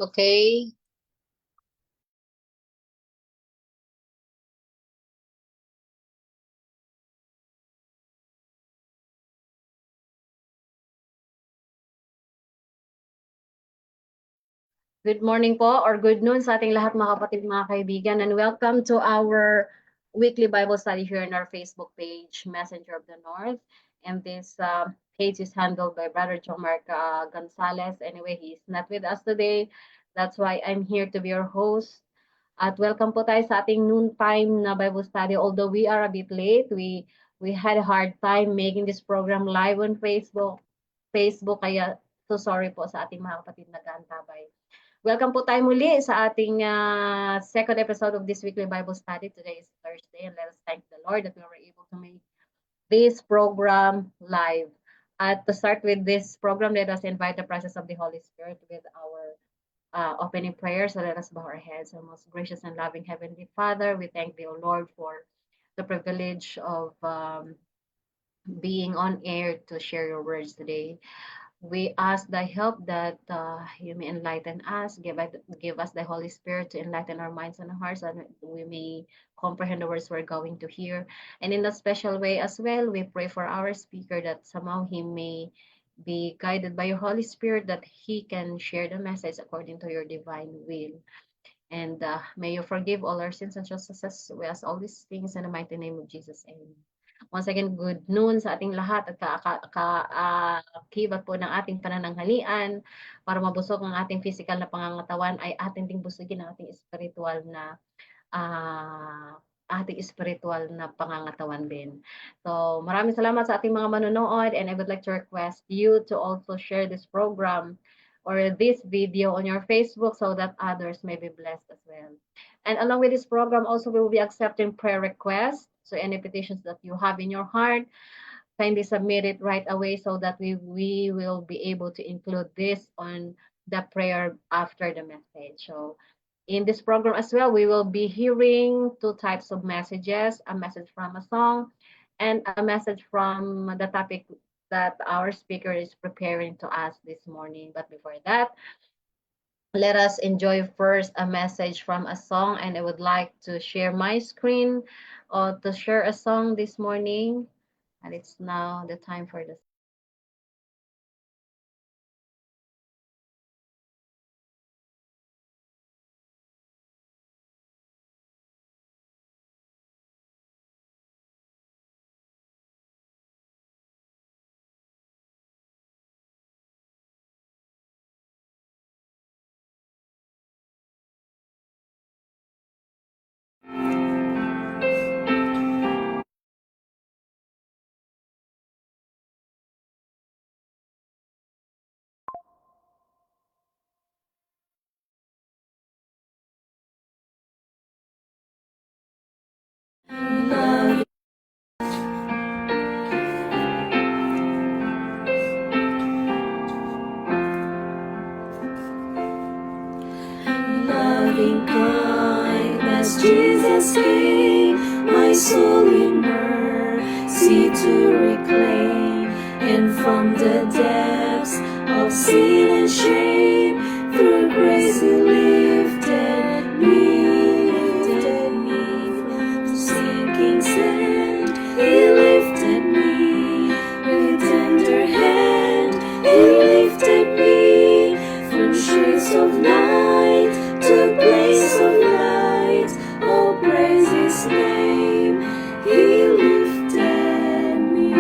Okay. Good morning po or good noon sa ating lahat mga kapatid, mga kaibigan, and welcome to our weekly Bible study here in our Facebook page, Messenger of the North. And this page is handled by Brother Jomar Gonzalez. Anyway, he's not with us today. That's why I'm here to be your host. At welcome po tayo sa ating noontime na Bible study. Although we are a bit late, we had a hard time making this program live on Facebook, kaya so sorry po sa ating mga kapatid na nag-aantabay. Welcome po tayo muli sa ating second episode of this weekly Bible study. Today is Thursday, and let us thank the Lord that we were able to make this program live. At to start with this program, let us invite the presence of the Holy Spirit with our opening prayer. So let us bow our heads. Our most gracious and loving Heavenly Father, we thank the Lord for the privilege of being on air to share your words today. We ask thy help that you may enlighten us, give us the Holy Spirit to enlighten our minds and hearts, and we may comprehend the words we're going to hear. And in a special way as well, we pray for our speaker that somehow he may be guided by your Holy Spirit, that he can share the message according to your divine will. And may you forgive all our sins and trespasses. We ask all these things in the mighty name of Jesus. Amen. Once again, good noon sa ating lahat at kibat po ng ating panananghalian para mabusog ang ating physical na pangangatawan ay ating ding busugin ang ating spiritual na pangangatawan din. So, maraming salamat sa ating mga manonood, and I would like to request you to also share this program or this video on your Facebook so that others may be blessed as well. And along with this program, also we will be accepting prayer requests. So any petitions that you have in your heart, kindly submit it right away so that we will be able to include this on the prayer after the message. So in this program as well, we will be hearing two types of messages, a message from a song and a message from the topic that our speaker is preparing to us this morning. But before that, let us enjoy first a message from a song, and I would like to share my screen to share a song this morning, and it's now the time for this. Loving kindness, Jesus came, my soul in mercy to reclaim, and from the depths of sin and shame, through grace He lifted me, from sinking sand. He lifted me with tender hand. He lifted me from shades of night to place of light. Oh, praise His name. He lifted me.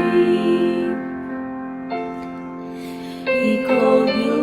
He called me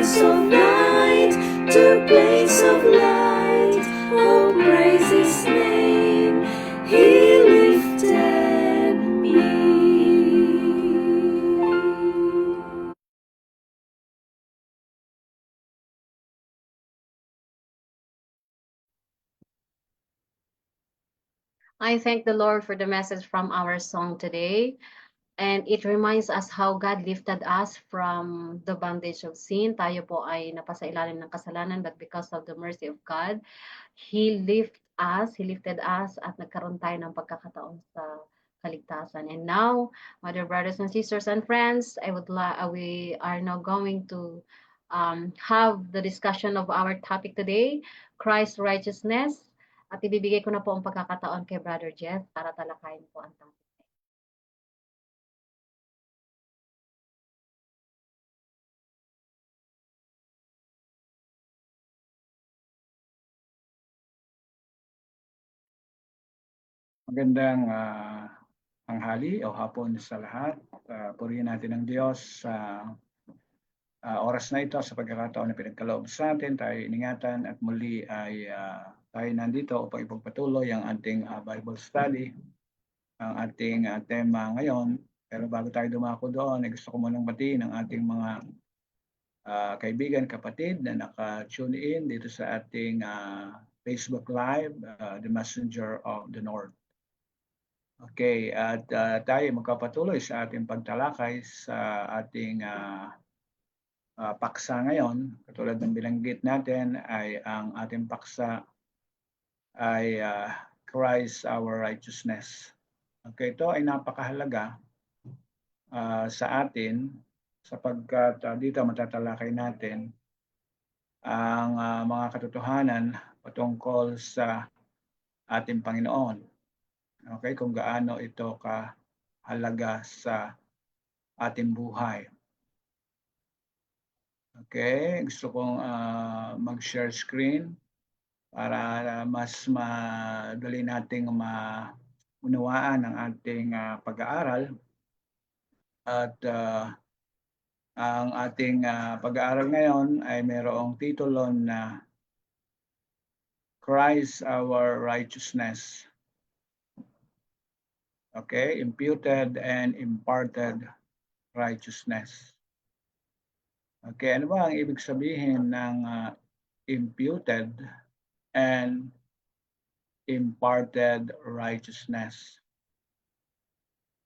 place of night to place of light. Oh, praise His name. He lifted me. I thank the Lord for the message from our song today. And it reminds us how God lifted us from the bondage of sin. Tayo po ay napasailalim ng kasalanan, but because of the mercy of God, He lifted us at nagkaroon tayo ng pagkakataon sa kaligtasan. And now, my dear brothers and sisters and friends, we are now going to have the discussion of our topic today, Christ's righteousness. At ibibigay ko na po ang pagkakataon kay Brother Jeff para talakayin po ang topic. Magandang tanghali o hapon sa lahat. Purihin natin ang Diyos sa oras na ito sa pagkakataon na pinagkaloob sa atin. Tayo iningatan at muli ay tayo nandito upang ipagpatuloy ang ating Bible study. Ang ating tema ngayon. Pero bago tayo dumako doon, gusto ko munang batiin ang ating mga kaibigan, kapatid na naka-tune in dito sa ating Facebook Live, The Messenger of the North. Okay, at tayo magkapatuloy sa ating pagtalakay sa ating paksa ngayon. Katulad ng binanggit natin ay ang ating paksa ay Christ our righteousness. Okay, ito ay napakahalaga sa atin sapagkat dito matatalakay natin ang mga katotohanan patungkol sa ating Panginoon. Okay, kung gaano ito kahalaga sa ating buhay. Okay, gusto kong mag-share screen para mas madali nating maunawaan ang ating pag-aaral. At ang ating pag-aaral ngayon ay mayroong titulo na Christ our righteousness. Okay, imputed and imparted righteousness. Okay, ano ba ang ibig sabihin ng imputed and imparted righteousness?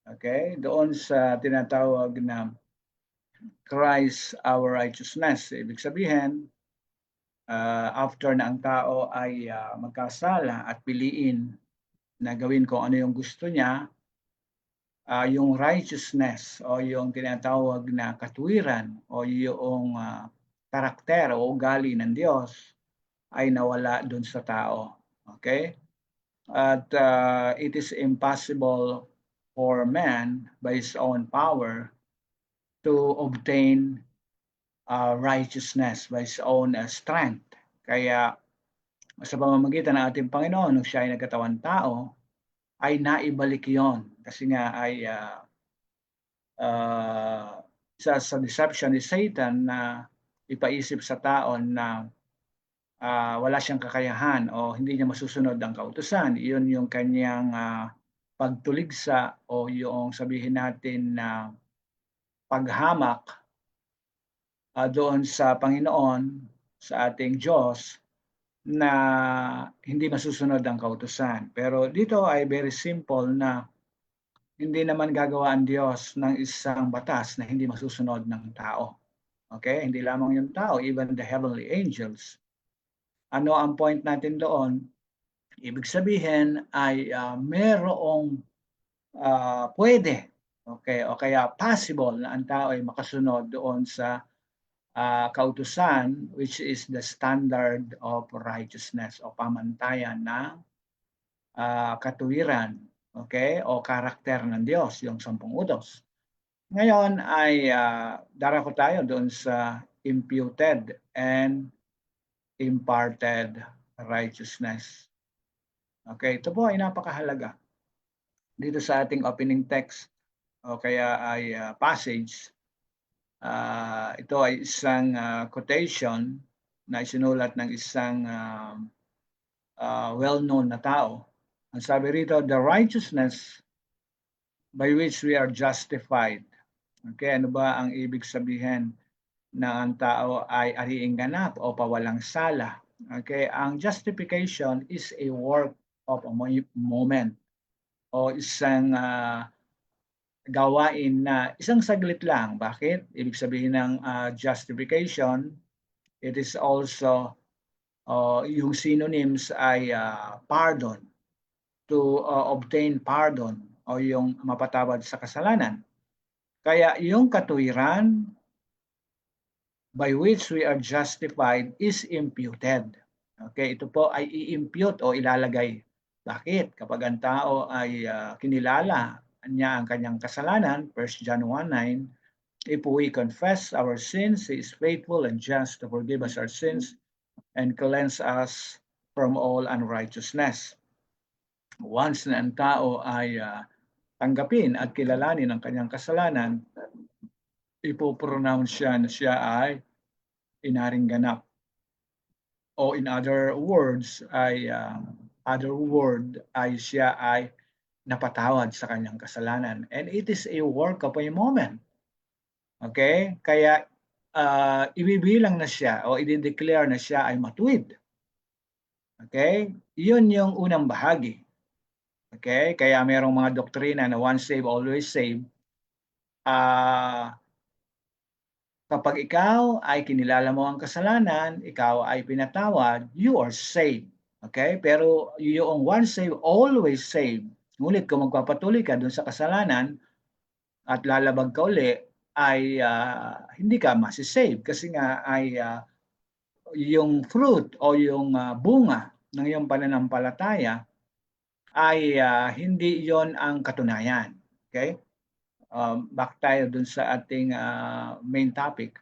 Okay, doon sa tinatawag na Christ our righteousness, ibig sabihin, after na ang tao ay magkasala at piliin na gawin kung ano yung gusto niya, yung righteousness o yung tinatawag na katuwiran o yung karakter o ugali ng Diyos ay nawala dun sa tao. Okay? At it is impossible for man by his own power to obtain righteousness by his own strength. Kaya sa pamamagitan ng ating Panginoon, nung siya ay nagkatawang tao, ay naibalik yon. Kasi nga ay sa deception ni Satan na ipaisip sa tao na wala siyang kakayahan o hindi niya masusunod ang kautusan. Iyon yung kanyang pagtuligsa o yung sabihin natin na paghamak doon sa Panginoon, sa ating Diyos, na hindi masusunod ang kautusan. Pero dito ay very simple na hindi naman gagawa ang Diyos ng isang batas na hindi masusunod ng tao. Okay? Hindi lamang yung tao, even the heavenly angels. Ano ang point natin doon? Ibig sabihin ay merong pwede, okay, o kaya possible na ang tao ay makasunod doon sa kautusan, which is the standard of righteousness o pamantayan ng katuwiran, okay, o karakter ng Diyos, yung 10 utos. Ngayon ay darako tayo doon sa imputed and imparted righteousness. Okay, ito po ay napakahalaga. Dito sa ating opening text o kaya ay passage, Ito ay isang quotation na isinulat ng isang well-known na tao. Ang sabi rito, the righteousness by which we are justified. Okay, ano ba ang ibig sabihin na ang tao ay ariing ganap o pawalang sala? Okay, ang justification is a work of a moment o isang gawain na isang saglit lang. Bakit? Ibig sabihin ng justification, it is also yung synonyms ay pardon, to obtain pardon o yung mapatawad sa kasalanan. Kaya yung katuwiran by which we are justified is imputed. Okay, ito po ay i-impute o ilalagay. Bakit? Kapag ang tao ay kinilala niya ang kanyang kasalanan, 1 John 1:9, if we confess our sins, He is faithful and just to forgive us our sins and cleanse us from all unrighteousness. Once na ang tao ay tanggapin at kilalanin ang kanyang kasalanan, ipopronounce siya na siya ay inaring ganap. O in other words ay siya ay napatawad sa kanyang kasalanan. And it is a work of a moment. Okay? Kaya ibibilang na siya o i-declare na siya ay matuwid. Okay? Yun yung unang bahagi. Okay? Kaya mayroong mga doktrina na once saved, always saved. Kapag ikaw ay kinilala mo ang kasalanan, ikaw ay pinatawad, you are saved. Okay? Pero yung once saved, always saved. Ngunit kung magpapatuloy ka dun sa kasalanan at lalabag ka uli, ay hindi ka masisave. Kasi nga ay yung fruit o yung bunga ng iyong pananampalataya ay hindi yon ang katunayan. Okay? Back tayo dun sa ating main topic.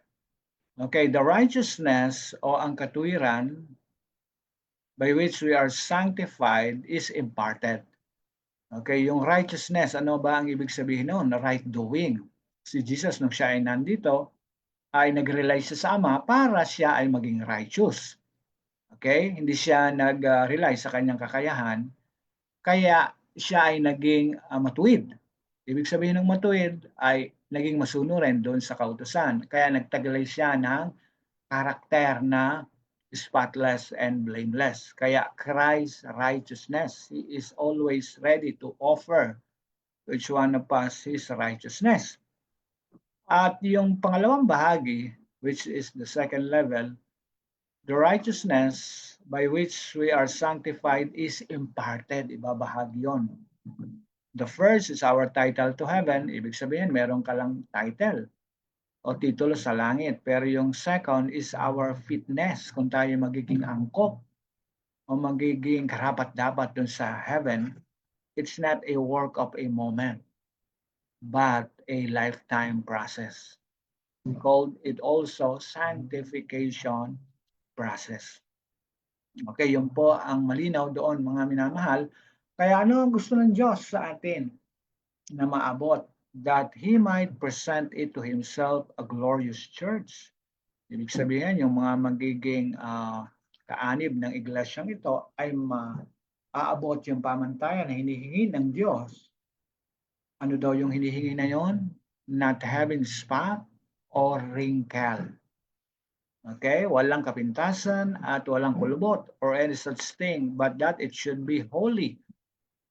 Okay, the righteousness o ang katuwiran by which we are sanctified is imparted. Okay, yung righteousness, ano ba ang ibig sabihin noon? Right doing. Si Jesus nung siya ay nandito, ay nag-rely siya sa Ama para siya ay maging righteous. Okay, hindi siya nag-rely sa kanyang kakayahan, kaya siya ay naging matuwid. Ibig sabihin ng matuwid ay naging masunurin doon sa kautusan. Kaya nagtaglay siya ng karakter na spotless and blameless. Kaya Christ's righteousness, He is always ready to offer to each one of us His righteousness. At yung pangalawang bahagi, which is the second level, the righteousness by which we are sanctified is imparted. Ibabahagi yun. The first is our title to heaven. Ibig sabihin, meron ka lang title o titulo sa langit. Pero yung second is our fitness. Kung tayo magiging angkop o magiging karapat-dapat dun sa heaven, it's not a work of a moment, but a lifetime process. We called it also sanctification process. Okay, yun po ang malinaw doon, mga minamahal. Kaya ano ang gusto ng Diyos sa atin na maabot? That He might present it to Himself a glorious church. Ibig sabihin, yung mga magiging kaanib ng iglesyang ito ay maaabot yung pamantayan na hinihingi ng Diyos. Ano daw yung hinihingi na yon? Not having spot or wrinkle. Okay, walang kapintasan at walang kulubot or any such thing, but that it should be holy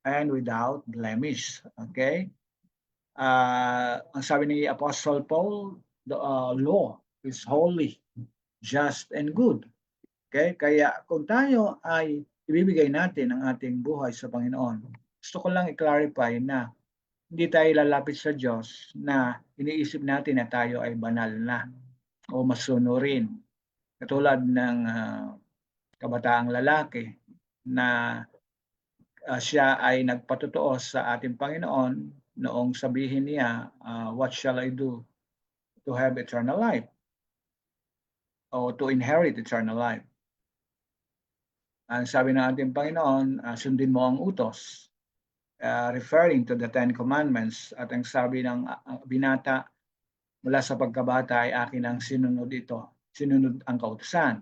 and without blemish. Okay? Ang sabi ni Apostle Paul, the law is holy, just, and good. Okay? Kaya kung tayo ay ibibigay natin ang ating buhay sa Panginoon, gusto ko lang i-clarify na hindi tayo lalapit sa Diyos na iniisip natin na tayo ay banal na o masunurin. Katulad ng kabataang lalaki na siya ay nagpatotoo sa ating Panginoon noong sabihin niya, what shall I do to have eternal life? O to inherit eternal life. Ang sabi ng ating Panginoon, sundin mo ang utos. Referring to the Ten Commandments. At ang sabi ng binata, mula sa pagkabata ay akin ang sinunod ito, sinunod ang kautusan.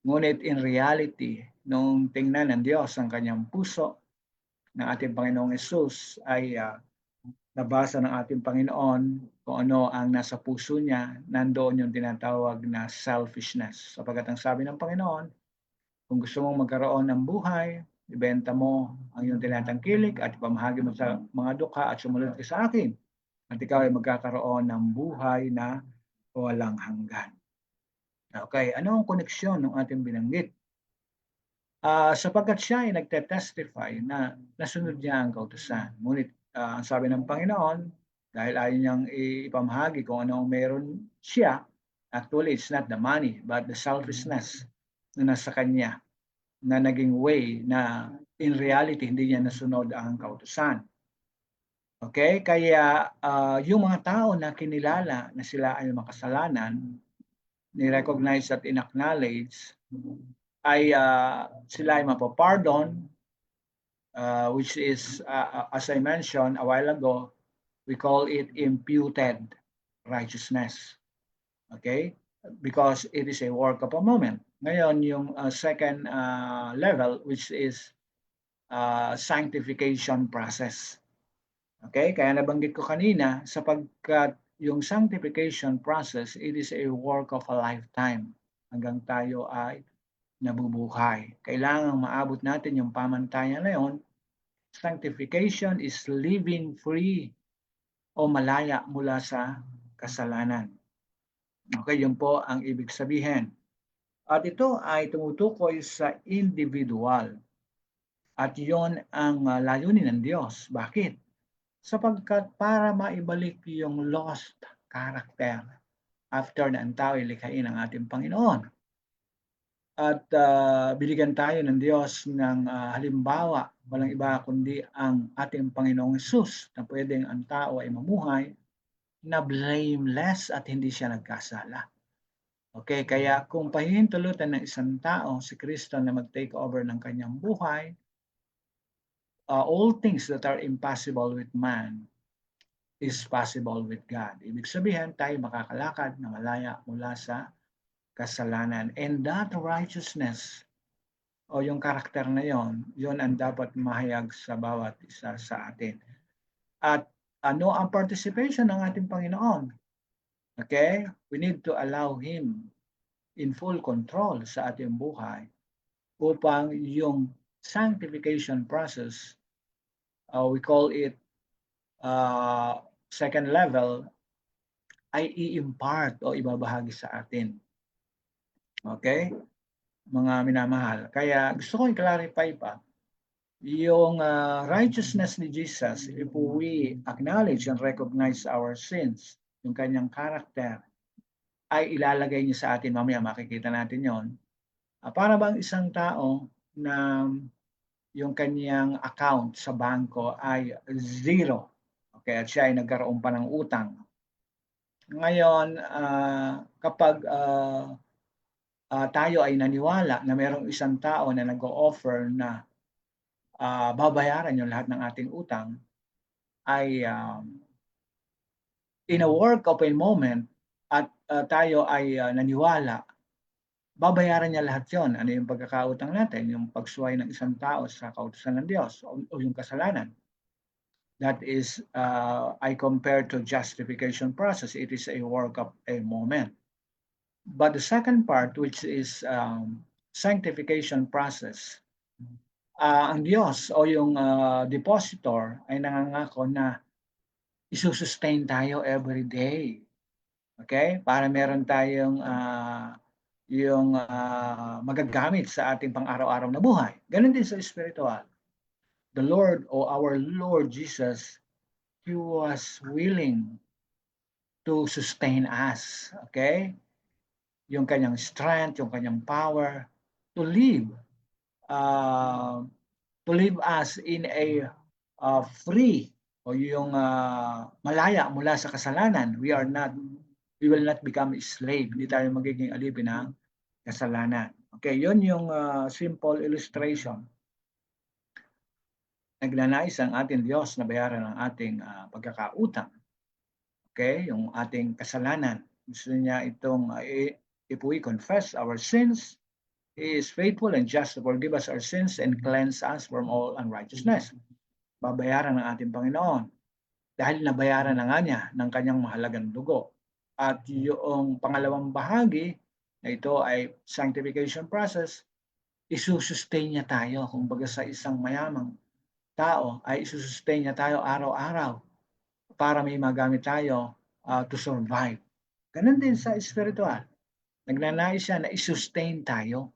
Ngunit in reality, nung tingnan ng Diyos ang kanyang puso ng ating Panginoong Hesus ay nabasa ng ating Panginoon kung ano ang nasa puso niya, nandoon yung tinatawag na selfishness. Sapagkat ang sabi ng Panginoon, kung gusto mong magkaroon ng buhay, ibenta mo ang iyong tinatangkilik at ipamahagi mo sa mga dukha at sumunod ka sa akin. At ikaw ay magkakaroon ng buhay na walang hanggan. Okay, ano ang koneksyon ng ating binanggit? Sapagkat siya ay nagte-testify na nasunod niya ang kautusan. Ngunit ang sabi ng Panginoon, dahil ayaw niyang ipamahagi kung ano ang meron siya, actually it's not the money but the selfishness na nasa kanya na naging way na in reality hindi niya nasunod ang kautusan. Okay? Kaya yung mga tao na kinilala na sila ay makasalanan, ni-recognize at in-acknowledge, ay sila ay mapapardon, which is, as I mentioned a while ago, we call it imputed righteousness. Okay? Because it is a work of a moment. Ngayon, yung second level, which is sanctification process. Okay? Kaya nabanggit ko kanina, sapagkat yung sanctification process, it is a work of a lifetime hanggang tayo ay nabubuhay. Kailangan maabot natin yung pamantayan na yun. Sanctification is living free o malaya mula sa kasalanan. Okay, yun po ang ibig sabihin. At ito ay tumutukoy sa individual. At yon ang layunin ng Diyos. Bakit? Sapagkat para maibalik yung lost character after na ang tao ilikhain ng ating Panginoon. At binigyan tayo ng Diyos ng halimbawa, walang iba kundi ang ating Panginoong Hesus na pwedeng ang tao ay mamuhay na blameless at hindi siya nagkasala. Okay, kaya kung pahihintulutan ng isang tao si Kristo na mag-take over ng kanyang buhay, all things that are impossible with man is possible with God. Ibig sabihin, tayo makakalakad na malaya mula sa kasalanan. And that righteousness, o yung karakter na yon ang dapat mahayag sa bawat isa sa atin. At ano ang participation ng ating Panginoon? Okay? We need to allow Him in full control sa ating buhay upang yung sanctification process, we call it second level, ay i-impart o ibabahagi sa atin. Okay? Mga minamahal. Kaya gusto ko i-clarify pa, yung righteousness ni Jesus, if we acknowledge and recognize our sins, yung kanyang character, ay ilalagay niya sa atin, mamaya makikita natin yon. Para bang isang tao na yung kanyang account sa bangko ay zero, okay, at siya ay nagkaroon pa ng utang. Ngayon, kapag tayo ay naniwala na mayroong isang tao na nag-o-offer na babayaran yung lahat ng ating utang, ay in a work of a moment at tayo ay naniwala, babayaran niya lahat yon. Ano yung pagkakautang natin? Yung pagsuway ng isang tao sa kautusan ng Diyos o yung kasalanan. That is, I compare to justification process. It is a work of a moment. But the second part, which is sanctification process, ang Diyos o yung depositor ay nangangako na isusustain tayo every day. Okay? Para meron tayong yung magagamit sa ating pang-araw-araw na buhay. Ganun din sa spiritual. The Lord o our Lord Jesus, He was willing to sustain us. Okay? Yung kanyang strength, yung kanyang power to live us in a free o yung malaya mula sa kasalanan. We will not become a slave. Hindi tayo magiging alipin ng kasalanan. Okay, yun yung simple illustration. Nagnanais ang ating Diyos na bayaran ang ating pagkakautang. Okay? Yung ating kasalanan. Gusto niya itong, if we confess our sins, He is faithful and just to forgive us our sins and cleanse us from all unrighteousness. Babayaran ng ating Panginoon. Dahil nabayaran na nga niya ng kanyang mahalagang dugo. At yung pangalawang bahagi na ito ay sanctification process, isusustain niya tayo. Kumbaga sa isang mayamang tao ay isusustain niya tayo araw-araw para may magamit tayo to survive. Ganun din sa spiritual. Nagnanais siya na isustain tayo.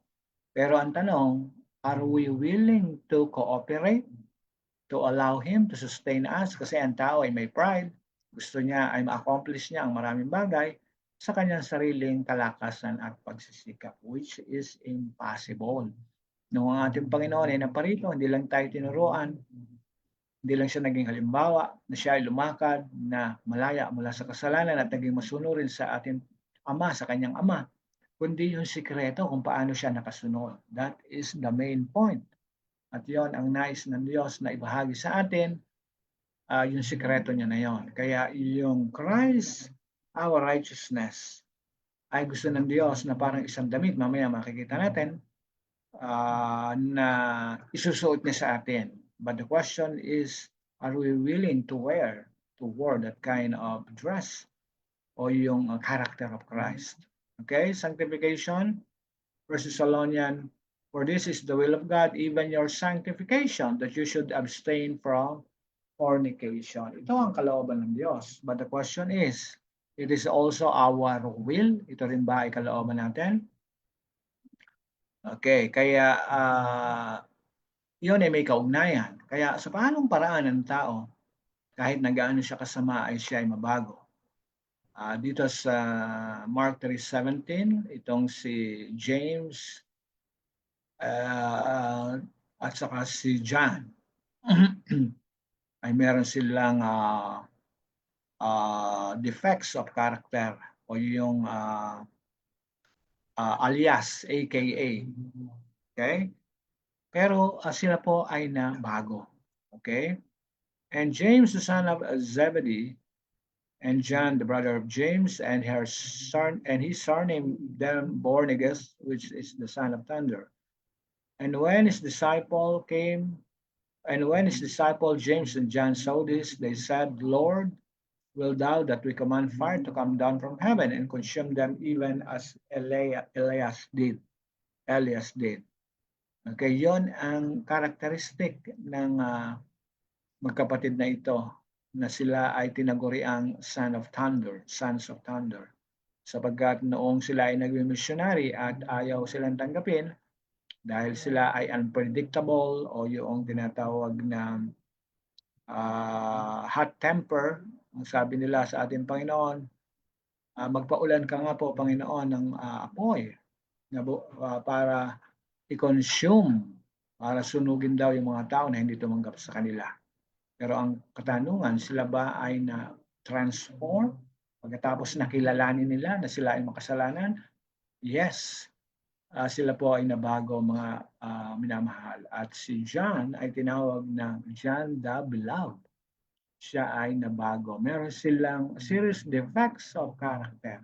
Pero ang tanong, are we willing to cooperate to allow Him to sustain us? Kasi ang tao ay may pride. Gusto niya ay ma-accomplish niya ang maraming bagay sa kanyang sariling kalakasan at pagsisikap, which is impossible. Nung ang ating Panginoon ay naparito, hindi lang tayo tinuruan, hindi lang siya naging halimbawa na siya ay lumakad na malaya mula sa kasalanan at naging masunurin sa ating Ama, sa kanyang Ama, kundi yung sikreto kung paano siya nakasunod. That is the main point. At yon ang nais ng Diyos na ibahagi sa atin, yung sikreto niya na yon. Kaya yung Christ, our righteousness, ay gusto ng Diyos na parang isang damit, mamaya makikita natin, na isusuot niya sa atin. But the question is, are we willing to wear that kind of dress o yung character of Christ? Okay, sanctification, 1 Thessalonians, for this is the will of God, even your sanctification, that you should abstain from fornication. Ito ang kalooban ng Diyos. But the question is, it is also our will. Ito rin ba ay kalooban natin? Okay, kaya yun ay may kaugnayan. Kaya sa paanong paraan ng tao, kahit na gaano siya kasama ay siya ay mabago. Dito sa Mark 3:17, itong si James at saka si John ay meron silang defects of character o yung alias, aka. Okay? Pero sila po ay nabago. Okay? And James, the son of Zebedee, and John, the brother of James, and his surname them Boanerges, which is the son of thunder. And when his disciple James and John saw this, they said, Lord, will thou that we command fire to come down from heaven and consume them even as Elias did. Okay, yon ang karakteristik ng magkapatid na ito, na sila ay tinaguriang sons of thunder. Sapagkat noong sila ay nagmi-missionary at ayaw silang tanggapin dahil sila ay unpredictable o yung tinatawag na hot temper, ang sabi nila sa ating Panginoon, magpaulan ka nga po, Panginoon, ng apoy na para i-consume, para sunugin daw yung mga tao na hindi tumanggap sa kanila. Pero ang katanungan, sila ba ay na-transform? Pagkatapos nakilalanin nila na sila ay makasalanan? Yes, sila po ay nabago, mga minamahal. At si John ay tinawag na John the Beloved. Siya ay nabago. Meron silang serious defects of character.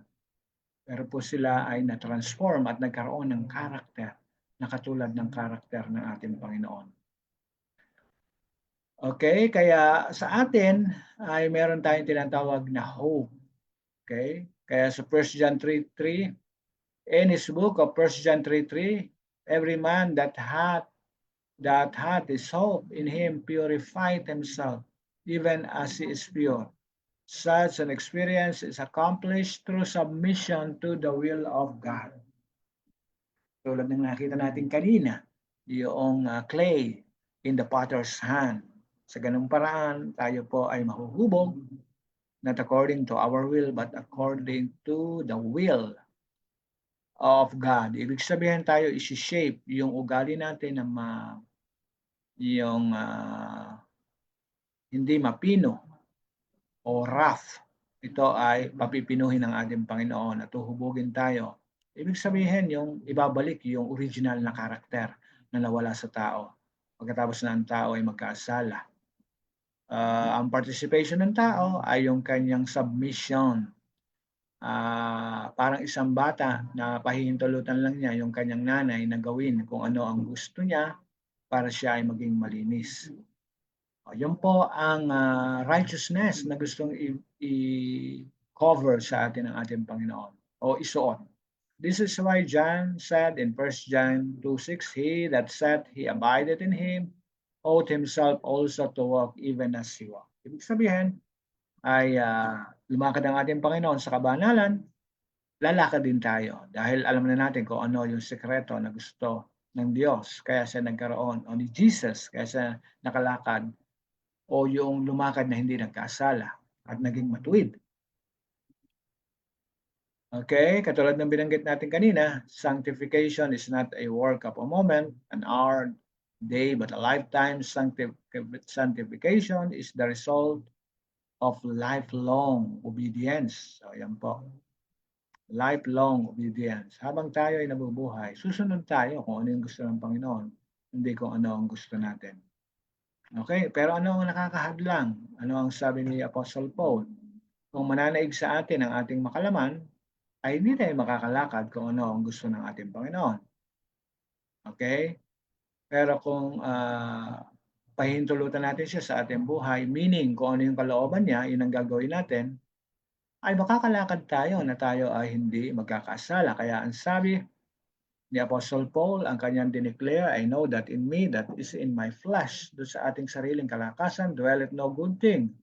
Pero po sila ay na-transform at nagkaroon ng character na katulad ng character ng ating Panginoon. Okay, kaya sa atin ay meron tayong tinatawag na hope. Okay? Kaya sa 1 John 3:3, in his book of 1 John 3:3, every man that hath his hope in him purified himself, even as he is pure. Such an experience is accomplished through submission to the will of God. Tulad ng nakita natin kanina, yung clay in the potter's hand. Sa ganung paraan, tayo po ay mahuhubog, not according to our will, but according to the will of God. Ibig sabihin tayo isi-shape yung ugali natin na hindi mapino o rough. Ito ay papipinuhin ng ating Panginoon at uhubugin tayo. Ibig sabihin yung ibabalik yung original na karakter na nawala sa tao pagkatapos na ang tao ay magkasala. Ang participation ng tao ay yung kanyang submission. Parang isang bata na pahihintulutan lang niya yung kanyang nanay na gawin kung ano ang gusto niya para siya ay maging malinis. Yun po ang righteousness na gustong i-cover sa atin ng ating Panginoon o isuot. This is why John said in 1 John 2:6, "He that said he abideth in him, ought himself also to walk even as he walked." Ibig sabihin ay lumakad ang ating Panginoon sa kabanalan, lalakad din tayo dahil alam na natin kung ano yung sekreto na gusto ng Diyos. Kaya siya nagkaroon, o ni Jesus, kaya siya nakalakad o yung lumakad na hindi nagkasala at naging matuwid. Okay, katulad ng binanggit natin kanina, sanctification is not a work of a moment, an hour, day, but a lifetime. Sanctification is the result of lifelong obedience. So, yan po. Lifelong obedience. Habang tayo ay nabubuhay, susunod tayo kung ano yung gusto ng Panginoon, hindi kung ano ang gusto natin. Okay, pero ano ang nakakahadlang? Ano ang sabi ni Apostle Paul? Kung mananaig sa atin ang ating makalaman, ay hindi tayo makakalakad kung ano ang gusto ng ating Panginoon. Okay? Pero kung pahintulutan natin siya sa ating buhay, meaning kung ano yung kalooban niya, yun ang gagawin natin, ay makakalakad tayo na tayo ay hindi magkakasala. Kaya ang sabi ni Apostle Paul, ang kanyang dineclare, "I know that in me, that is in my flesh," doon sa ating sariling kalakasan, "dwelleth no good thing.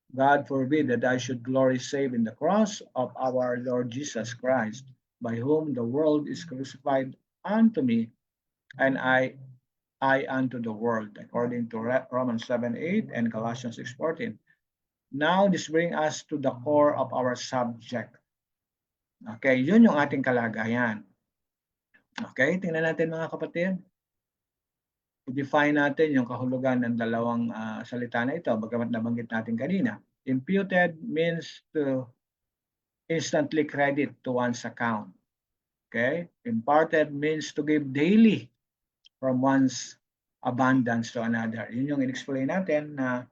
God forbid that I should glory save in the cross of our Lord Jesus Christ, by whom the world is crucified unto me, and I unto the world," according to Romans 7:8 and Colossians 6:14. Now, this brings us to the core of our subject. Okay, yun yung ating kalagayan. Okay, tingnan natin mga kapatid. I-define natin yung kahulugan ng dalawang salita na ito, bagamat nabanggit natin kanina. Imputed means to instantly credit to one's account. Okay? Imparted means to give daily from one's abundance to another. Yun yung in-explain natin na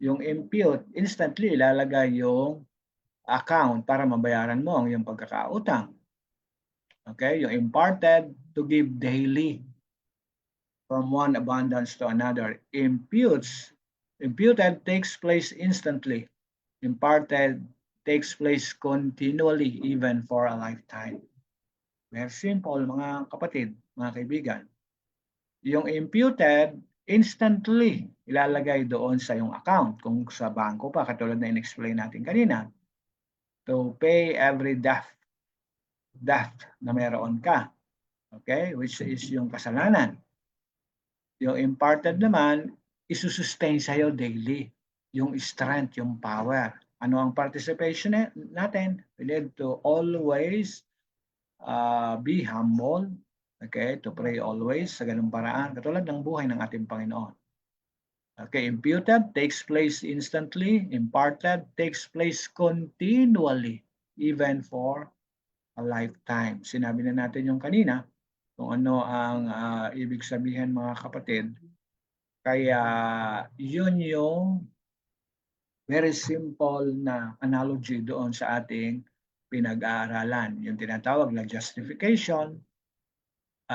yung impute, instantly ilalagay yung account para mabayaran mo ang iyong pagkakautang. Okay? Yung imparted, to give daily from one abundance to another. Imputed takes place instantly. Imparted takes place continually, even for a lifetime. Very simple, mga kapatid, mga kaibigan. Yung imputed, instantly ilalagay doon sa yung account. Kung sa bangko pa, katulad na in-explain natin kanina, to pay every debt na meron ka. Okay? Which is yung kasalanan. Yung imparted naman, isusustain sa'yo daily. Yung strength, yung power. Ano ang participation natin? We need to always be humble. Okay? To pray always sa ganung paraan. Katulad ng buhay ng ating Panginoon. Okay, imputed takes place instantly. Imparted takes place continually, even for a lifetime. Sinabi na natin yung kanina, kung ano ang ibig sabihin mga kapatid. Kaya yun yung very simple na analogy doon sa ating pinag-aaralan. Yung tinatawag na justification,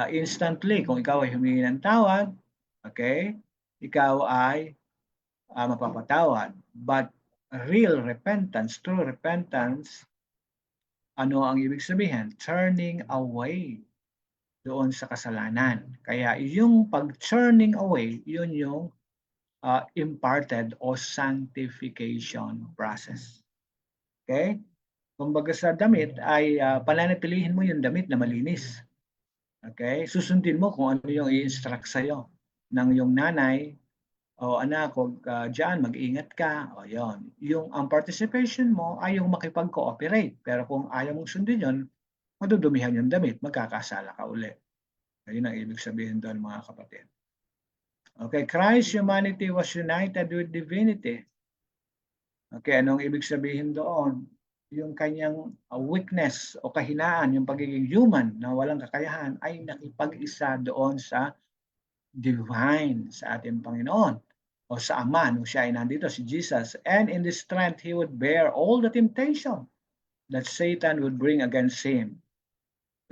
instantly, kung ikaw ay humingi ng tawad, okay, ikaw ay mapapatawad. But real repentance, true repentance, ano ang ibig sabihin? Turning away doon sa kasalanan. Kaya yung pag-turning away, yun yung imparted o sanctification process. Okay? Kumbaga sa damit ay pananatilihin mo yung damit na malinis. Okay? Susundin mo kung ano yung i-instruct sa'yo ng yung nanay o anak, huwag dyan, mag-ingat ka. O yun. Ang participation mo ay yung makipag-cooperate. Pero kung ayaw mong sundin yun, madudumihan yung damit, magkakasala ka uli. Ayun ang ibig sabihin doon mga kapatid. Okay, Christ's humanity was united with divinity. Okay, anong ibig sabihin doon? Yung kanyang weakness o kahinaan, yung pagiging human na walang kakayahan ay nakipag-isa doon sa divine, sa ating Panginoon. o sa Ama nung siya ay nandito, si Jesus. And in this strength, He would bear all the temptation that Satan would bring against Him.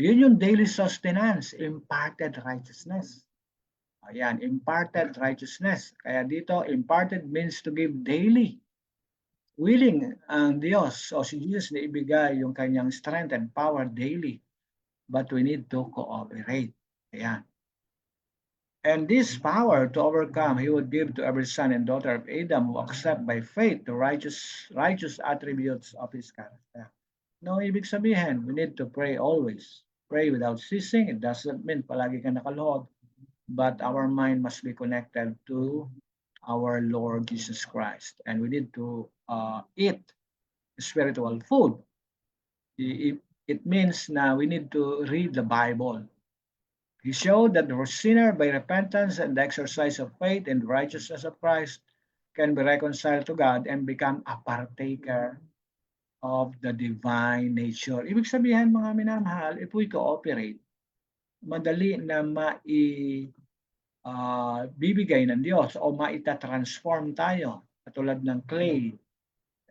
Yun yung daily sustenance, imparted righteousness. Ayan, imparted righteousness. Kaya dito, imparted means to give daily. Willing ang Diyos o si Jesus na ibigay yung kanyang strength and power daily. But we need to cooperate. Ayan. And this power to overcome, He would give to every son and daughter of Adam who accept by faith the righteous attributes of His character. No, ibig sabihin, we need to pray always. Pray without ceasing. It doesn't mean palagi ka nakaluhod, but our mind must be connected to our Lord Jesus Christ. And we need to eat spiritual food. It means na we need to read the Bible. He showed that the sinner, by repentance and the exercise of faith and the righteousness of Christ, can be reconciled to God and become a partaker of the divine nature. Ibig sabihin, mga minamahal, if we cooperate, madali na bibigay ng Diyos o maita-transform tayo katulad ng clay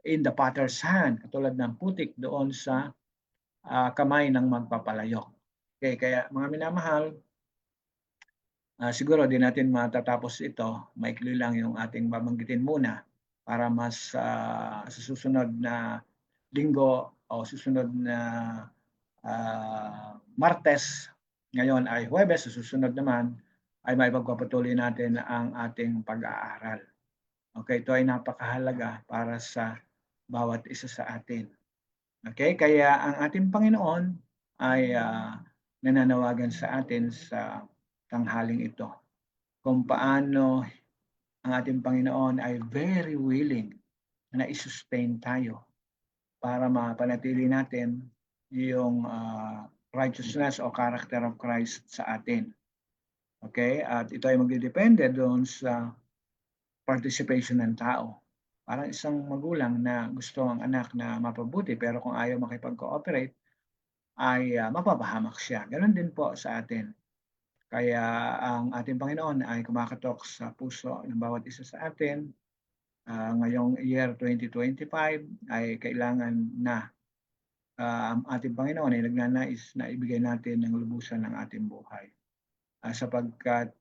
in the potter's hand, katulad ng putik doon sa kamay ng magpapalayok. Okay, kaya mga minamahal, siguro di natin matatapos ito. Maikli lang yung ating babanggitin muna para mas sa susunod na linggo o susunod na Martes, ngayon ay Huwebes, sa susunod naman ay may pagpapatuloy natin ang ating pag-aaral. Okay, ito ay napakahalaga para sa bawat isa sa atin. Okay, kaya ang ating Panginoon ay nananawagan sa atin sa tanghaling ito kung paano ang ating Panginoon ay very willing na i-sustain tayo para mapanatili natin yung righteousness o character of Christ sa atin. Okay? At ito ay magdidepende doon sa participation ng tao. Parang isang magulang na gusto ang anak na mapabuti pero kung ayaw makipag-cooperate ay mapapahamak siya. Ganon din po sa atin. Kaya ang ating Panginoon ay kumakatok sa puso ng bawat isa sa atin. Ngayong year 2025 ay kailangan na ang ating Panginoon ay nagnanais na ibigay natin ng lubusan ng ating buhay. Sapagkat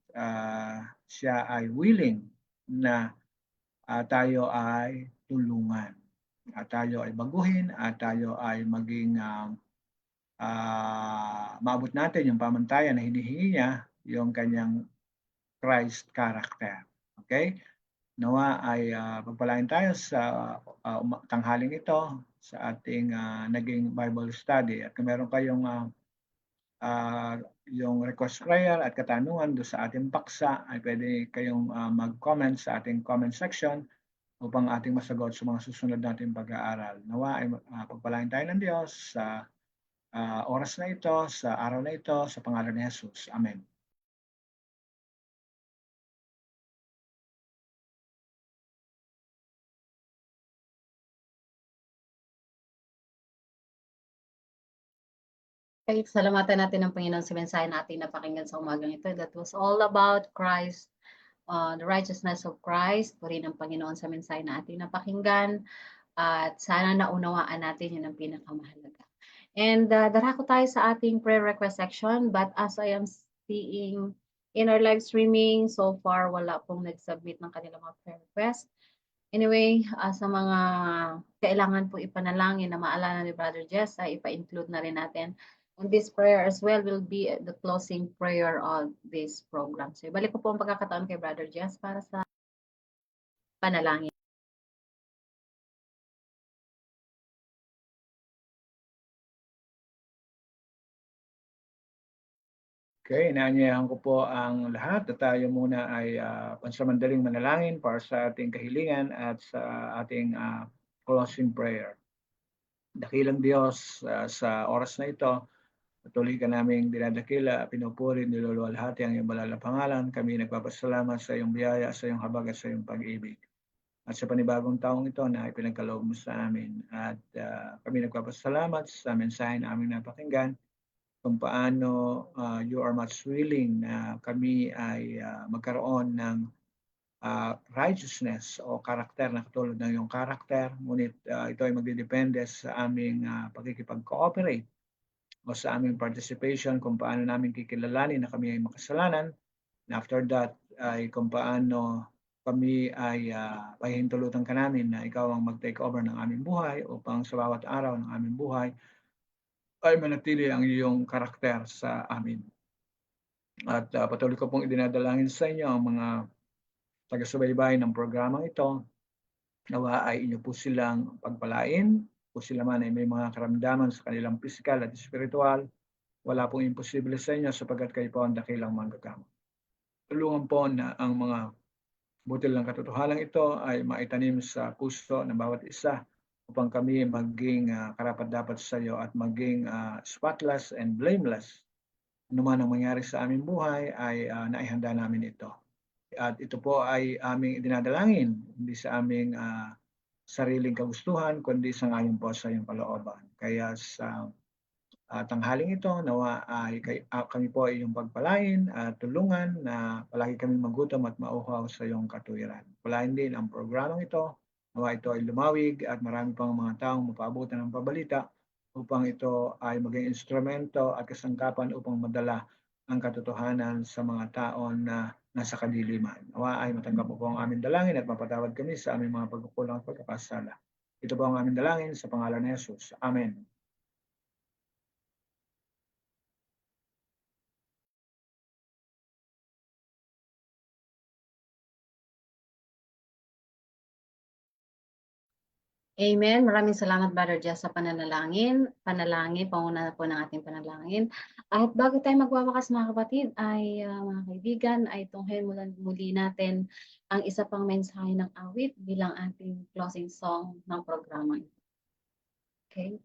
siya ay willing na tayo ay tulungan. At tayo ay baguhin at tayo ay maging maabot natin yung pamantayan na hinihingi niya, yung kanyang Christ character. Okay? Nawa ay pagpalain tayo sa tanghaling ito sa ating naging Bible study. At kung meron kayong yung request prayer at katanungan do sa ating paksa, ay pwede kayong mag-comment sa ating comment section upang ating masagot sa mga susunod nating pag-aaral. Nawa ay pagpalain tayo ng Diyos sa oras na ito, sa araw na ito, sa pangalan ni Jesus. Amen. Okay, salamatan natin ang Panginoon sa mensahe natin na pakinggan sa umagang ito. That was all about Christ, the righteousness of Christ. Puri ng Panginoon sa mensahe na ating napakinggan. At sana naunawaan natin yun ang pinakamahalaga. And darako tayo sa ating prayer request section. But as I am seeing in our live streaming, so far wala pong nag-submit ng kanilang mga prayer request. Anyway, sa mga kailangan po ipanalangin na maalala ni Brother Jess, ipa-include na rin natin. And this prayer as well will be the closing prayer of this program. So, ibalik ko po ang pagkakataon kay Brother Jess para sa panalangin. Okay, inaanyayahan ko po ang lahat na tayo muna ay pansamandaling manalangin para sa ating kahilingan at sa ating closing prayer. Dakilang Diyos, sa oras na ito, patuloy ka naming dinadakila, pinupuri, niluluwalhati ang iyong banal na pangalan. Kami nagpapasalamat sa iyong biyaya, sa iyong habag at sa iyong pag-ibig. At sa panibagong taong ito na ipinagkaloob mo sa amin. At kami nagpapasalamat sa mensahe na aming napakinggan kung paano you are much willing na kami ay magkaroon ng righteousness o karakter na katulad ng iyong karakter, ngunit ito ay magdidepende sa aming pakikipag-cooperate o sa aming participation kung paano namin kikilalanin na kami ay makasalanan. And after that ay kung paano kami ay pahihintulutan ka namin na ikaw ang mag-take over ng aming buhay upang sa bawat araw ng aming buhay ay manatili ang iyong karakter sa amin. At patuloy ko pong idinadalangin sa inyo ang mga taga-subaybay ng programang ito. Nawa ay inyo po silang pagpalain. Kung sila man ay may mga karamdaman sa kanilang pisikal at espiritual, wala pong imposible sa inyo sapagkat kayo po ang dakilang manggagamot. Tulungan po na ang mga butil ng katotohanan ito ay maitanim sa puso ng bawat isa upang kami maging karapat-dapat sa iyo at maging spotless and blameless. Ano man ang mangyari sa aming buhay ay naihanda namin ito. At ito po ay aming dinadalangin, hindi sa aming sariling kagustuhan, kundi sa ngayon po sa iyong kalooban. Kaya sa tanghaling ito, nawa ay kami po ay iyong pagpalain at tulungan na palagi kami magutom at mauhaw sa iyong katuwiran. Palain din ang programang ito, nawa ito ay lumawig at marami pang mga taong mapaabutan ng pabalita upang ito ay maging instrumento at kasangkapan upang madala ang katotohanan sa mga tao na nasa kadiliman. Nawa ay matanggap po ang aming dalangin at mapatawad kami sa aming mga pagkukulang at pagkakasala. Ito po ang aming dalangin sa pangalan ni Jesus. Amen. Amen. Maraming salamat, Brother Jess, sa pananalangin. Panguna po ng ating panalangin. At bago tayo magwawakas, mga kapatid, ay mga kaibigan, ay tunghayin muli natin ang isa pang mensahe ng awit bilang ating closing song ng programa. Okay?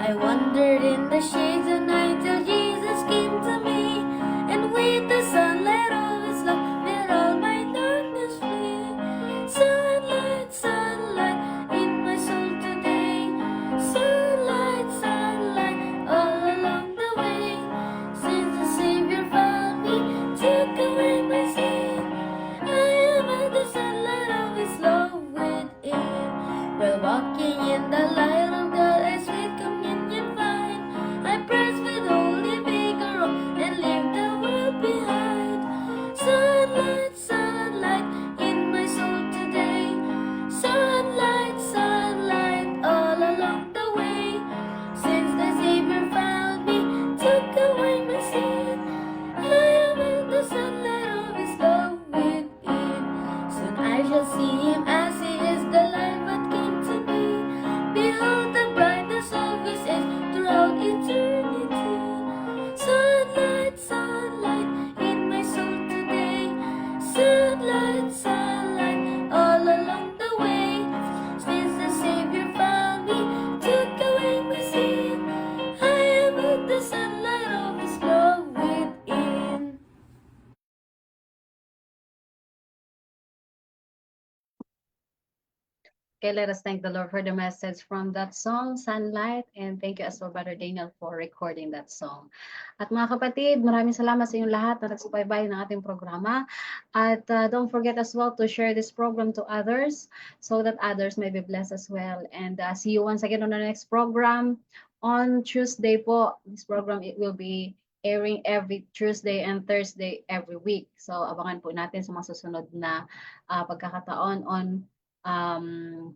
I wandered in the shades of night till Jesus came to me, and with the sunlight of His love made all my darkness flee. Sunlight, sunlight in my soul today. Sunlight, sunlight all along the way. Since the Savior found me, took away my sin, I am in the sunlight of His love within. While walking in the light of God, I sweet communion find. I press with holy vigor and leave the world behind. Sunlight, sunlight in my soul today. Sunlight, sunlight all along the way. Since the Savior found me, took away my sin, I am in the sunlight of His love within. Soon I shall see Him as He is, the light that came to me. Behold the brightness of His edge throughout eternity. Sunlight, sunlight in my soul today. Sunlight, sunlight all along the way. Since the Savior found me, took away my sin, I am in the sunlight of His love within. Okay, let us thank the Lord for the message from that song, Sunlight, and thank you as well, Brother Daniel, for recording that song. At mga kapatid, maraming salamat sa inyong lahat na nagsubaybay ng ating programa. At don't forget as well to share this program to others so that others may be blessed as well. And see you once again on the next program on Tuesday po. This program, it will be airing every Tuesday and Thursday every week. So abangan po natin sa mga susunod na pagkakataon on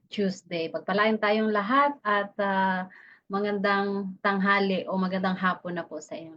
Tuesday. Pagpalain tayong lahat at magandang tanghali o magandang hapon na po sa inyo.